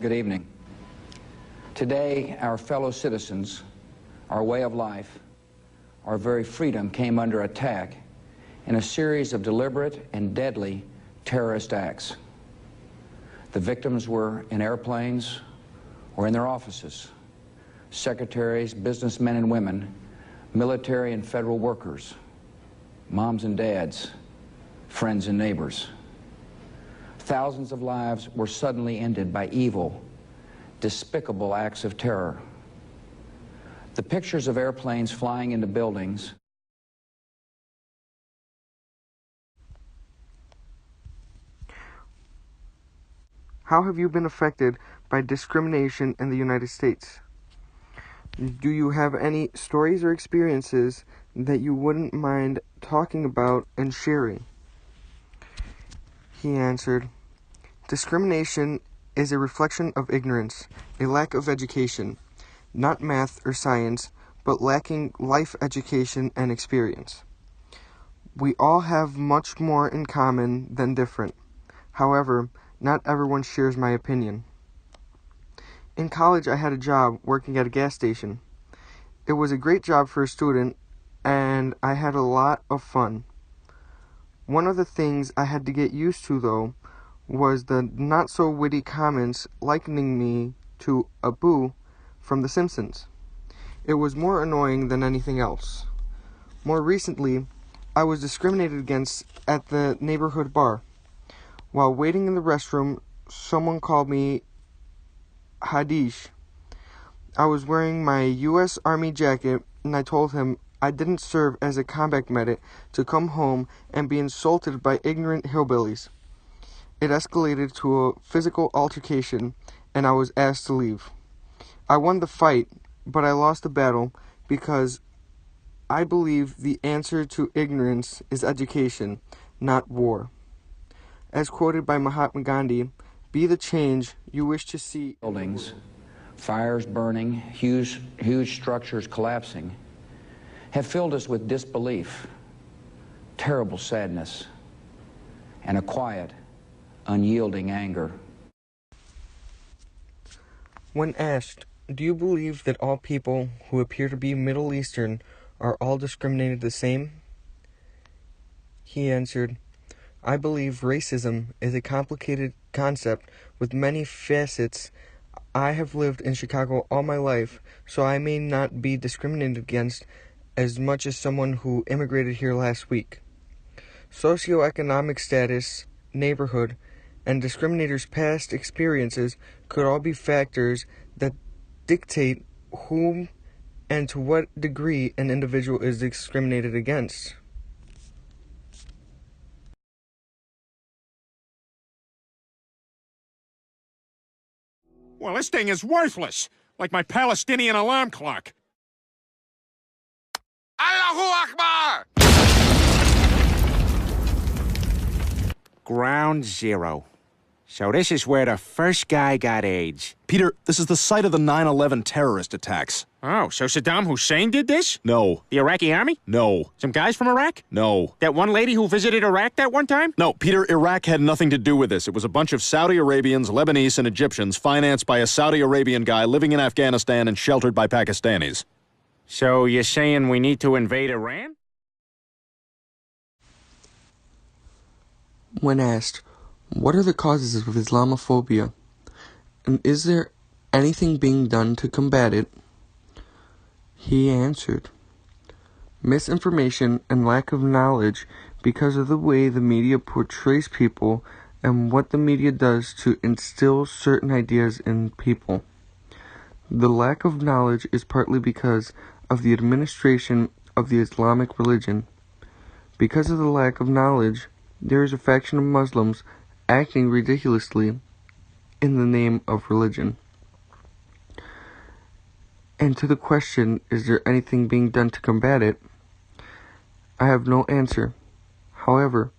Good evening. Today, our fellow citizens, our way of life, our very freedom came under attack in a series of deliberate and deadly terrorist acts. The victims were in airplanes or in their offices, secretaries, businessmen and women, military and federal workers, moms and dads, friends and neighbors. Thousands of lives were suddenly ended by evil, despicable acts of terror. The pictures of airplanes flying into buildings. How have you been affected by discrimination in the United States? Do you have any stories or experiences that you wouldn't mind talking about and sharing? He answered, "Discrimination is a reflection of ignorance, a lack of education, not math or science, but lacking life education and experience. We all have much more in common than different. However, not everyone shares my opinion. In college, I had a job working at a gas station. It was a great job for a student, and I had a lot of fun. One of the things I had to get used to, though, was the not-so-witty comments likening me to Abu from The Simpsons. It was more annoying than anything else. More recently, I was discriminated against at the neighborhood bar. While waiting in the restroom, someone called me Hadish. I was wearing my U.S. Army jacket, and I told him I didn't serve as a combat medic to come home and be insulted by ignorant hillbillies. It escalated to a physical altercation, and I was asked to leave. I won the fight, but I lost the battle because I believe the answer to ignorance is education, not war. As quoted by Mahatma Gandhi, be the change you wish to see. Buildings, fires burning, huge structures collapsing, have filled us with disbelief, terrible sadness, and a quiet, unyielding anger. When asked, do you believe that all people who appear to be Middle Eastern are all discriminated the same? He answered, I believe racism is a complicated concept with many facets. I have lived in Chicago all my life, so I may not be discriminated against as much as someone who immigrated here last week. Socioeconomic status, neighborhood, and discriminators' past experiences could all be factors that dictate whom and to what degree an individual is discriminated against. Well, this thing is worthless, like my Palestinian alarm clock. Allahu Akbar! Ground Zero. So this is where the first guy got AIDS. Peter, this is the site of the 9/11 terrorist attacks. Oh, so Saddam Hussein did this? No. The Iraqi army? No. Some guys from Iraq? No. That one lady who visited Iraq that one time? No, Peter, Iraq had nothing to do with this. It was a bunch of Saudi Arabians, Lebanese, and Egyptians financed by a Saudi Arabian guy living in Afghanistan and sheltered by Pakistanis. So you're saying we need to invade Iran? When asked, what are the causes of Islamophobia, and is there anything being done to combat it? He answered, misinformation and lack of knowledge because of the way the media portrays people and what the media does to instill certain ideas in people. The lack of knowledge is partly because of the administration of the Islamic religion. Because of the lack of knowledge, there is a faction of Muslims acting ridiculously in the name of religion. And to the question, is there anything being done to combat it? I have no answer. However,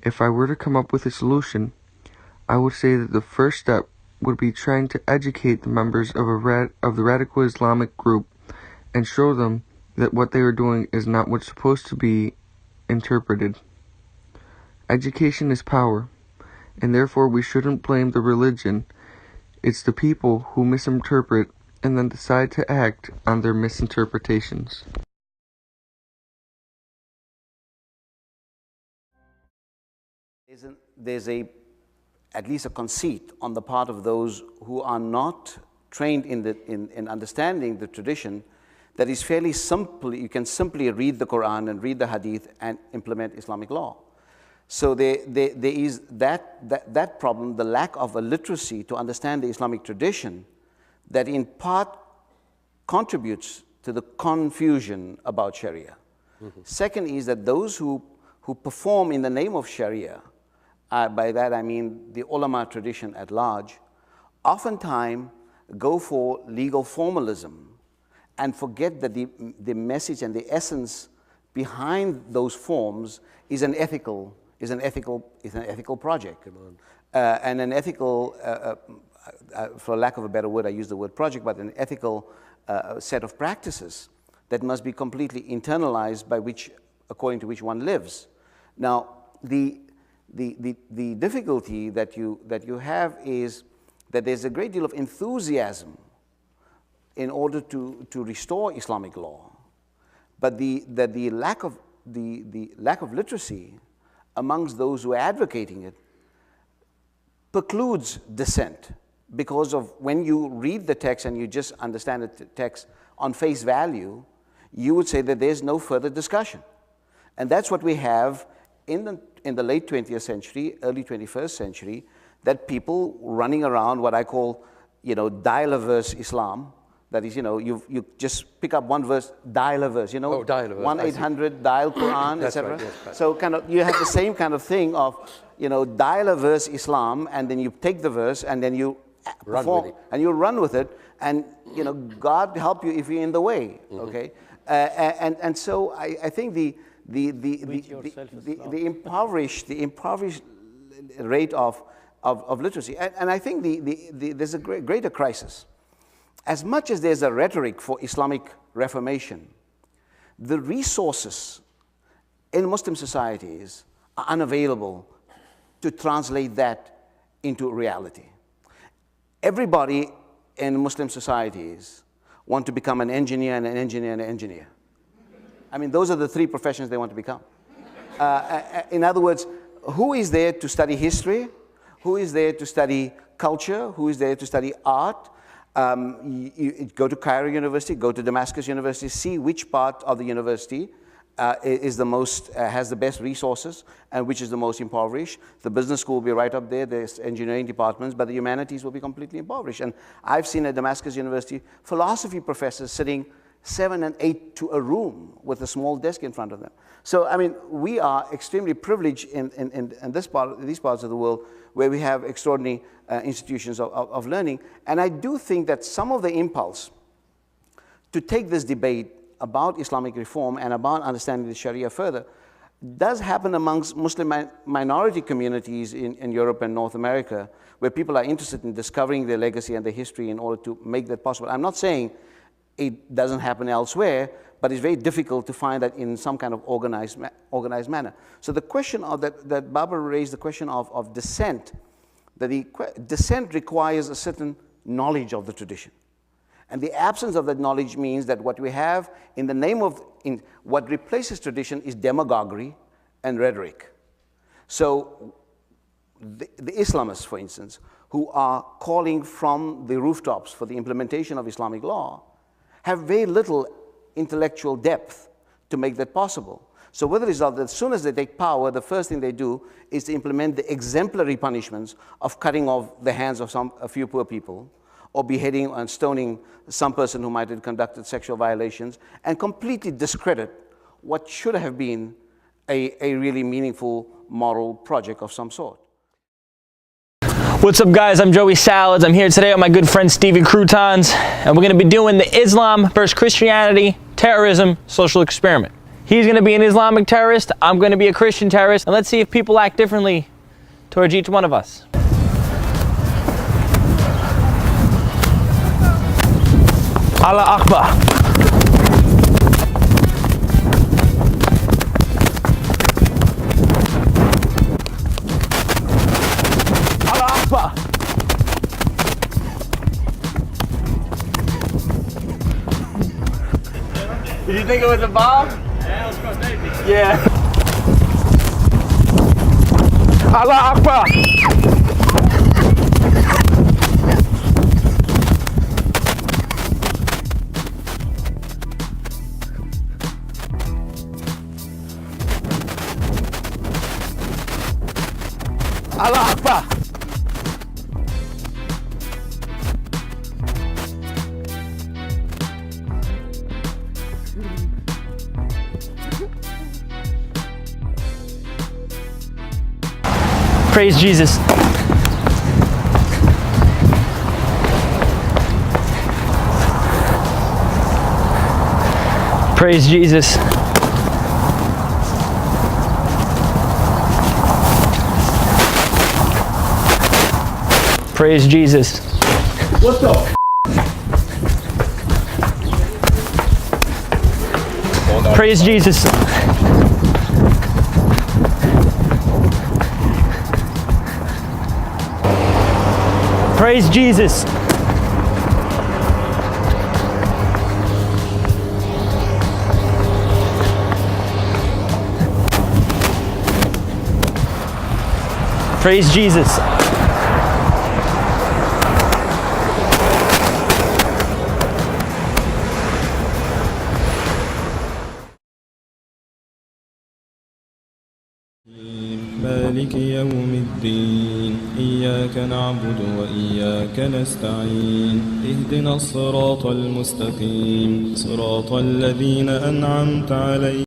if I were to come up with a solution, I would say that the first step would be trying to educate the members of the radical Islamic group and show them that what they are doing is not what's supposed to be interpreted. Education is power, and therefore we shouldn't blame the religion It's the people who misinterpret and then decide to act on their misinterpretations. There's at least a conceit on the part of those who are not trained in understanding the tradition that is fairly simple. You can simply read the Quran and read the Hadith and implement Islamic law. So there is that problem, the lack of a literacy to understand the Islamic tradition, that in part contributes to the confusion about Sharia. Mm-hmm. Second is that those who perform in the name of Sharia, by that I mean the ulama tradition at large, oftentimes go for legal formalism and forget that the message and the essence behind those forms is an ethical project. And an ethical, for lack of a better word, I use the word project, but an ethical set of practices that must be completely internalized according to which one lives. Now, the difficulty that you have is that there's a great deal of enthusiasm in order to restore Islamic law, but the lack of literacy amongst those who are advocating it precludes dissent, because of when you read the text and you just understand the text on face value, you would say that there's no further discussion. And that's what we have in the late 20th century, early 21st century, that people running around what I call, dial-a-verse Islam. That is, you just pick up one verse, dial a verse, dial a verse. 1-800, dial Quran, etc. Right, yes, right. So you have the same kind of thing of, dial a verse Islam, and then you take the verse, and then you perform, and you run with it, and, God help you if you're in the way, mm-hmm. Okay? And so I think the impoverished rate of literacy, and I think there's a greater crisis. As much as there's a rhetoric for Islamic reformation, the resources in Muslim societies are unavailable to translate that into reality. Everybody in Muslim societies want to become an engineer and an engineer and an engineer. I mean, those are the three professions they want to become. In other words, who is there to study history? Who is there to study culture? Who is there to study art? You go to Cairo University, go to Damascus University, see which part of the university is the most, has the best resources and which is the most impoverished. The business school will be right up there, there's engineering departments, but the humanities will be completely impoverished. And I've seen at Damascus University philosophy professors sitting 7 and 8 to a room with a small desk in front of them. So, I mean, we are extremely privileged in these parts of the world where we have extraordinary institutions of learning. And I do think that some of the impulse to take this debate about Islamic reform and about understanding the Sharia further does happen amongst Muslim minority communities in Europe and North America, where people are interested in discovering their legacy and their history in order to make that possible. I'm not saying it doesn't happen elsewhere, but it's very difficult to find that in some kind of organized manner. So the question that Barbara raised, the question of dissent, that dissent requires a certain knowledge of the tradition. And the absence of that knowledge means that what we have in the name of, what replaces tradition is demagoguery and rhetoric. So the Islamists, for instance, who are calling from the rooftops for the implementation of Islamic law, have very little intellectual depth to make that possible. So with the result that as soon as they take power, the first thing they do is to implement the exemplary punishments of cutting off the hands of a few poor people, or beheading and stoning some person who might have conducted sexual violations, and completely discredit what should have been a really meaningful moral project of some sort. What's up, guys? I'm Joey Salads. I'm here today with my good friend Stevie Croutons, and we're going to be doing the Islam versus Christianity terrorism social experiment. He's going to be an Islamic terrorist, I'm going to be a Christian terrorist, and let's see if people act differently towards each one of us. Allah Akbar. Allah Akbar. Did you think it was a bomb? Yeah, it was close, maybe. Yeah. Allah Akbar! Allah Akbar! Praise Jesus. Praise Jesus. Praise Jesus. What the f? Praise Jesus. Praise Jesus. Praise Jesus. مالك يوم الدين إياك نعبد وإياك نستعين اهدنا الصراط المستقيم صراط الذين أنعمت عليهم